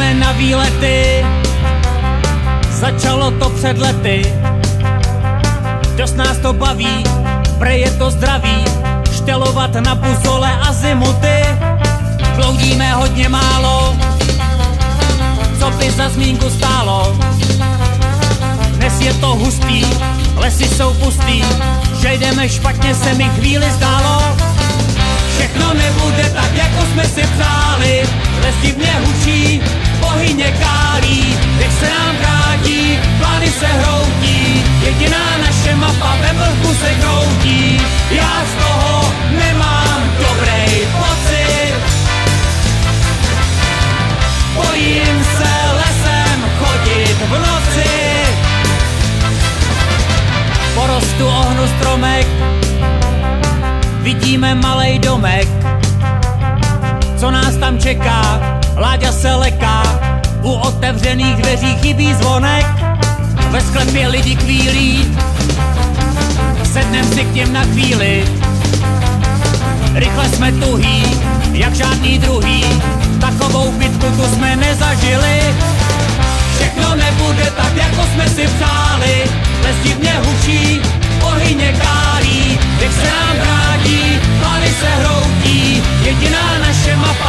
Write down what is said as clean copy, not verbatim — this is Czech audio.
Jezdíme na výlety, začalo to před lety. Dost nás to baví, prej je to zdraví, štelovat na buzole a zimuty. Bloudíme hodně málo, co by za zmínku stálo. Dnes je to hustý, lesy jsou pustý, že jdeme špatně, se mi chvíli zdálo. Všechno nebude tak, jako jsme si přáli, les divně hučí, bohyně kálí, věk se nám krátí, plány se hroutí, jediná naše mapa ve vlhku se kroutí. Já z toho nemám dobrý pocit, bojím se lesem chodit v noci. Porostu ohnu stromek, vidíme malej domek, co nás tam čeká, Láďa se leká, u otevřených dveří chybí zvonek, ve sklepě lidi kvílí, sednem si k něm na chvíli, rychle jsme tuhý, jak žádný druhý, takovou bitku tu jsme nezažili. Všechno nebude tak, jako jsme si přáli, les divně hučí, bohyně kálí, věk se nám vrátí, plány se hroutí, jediná naše mapa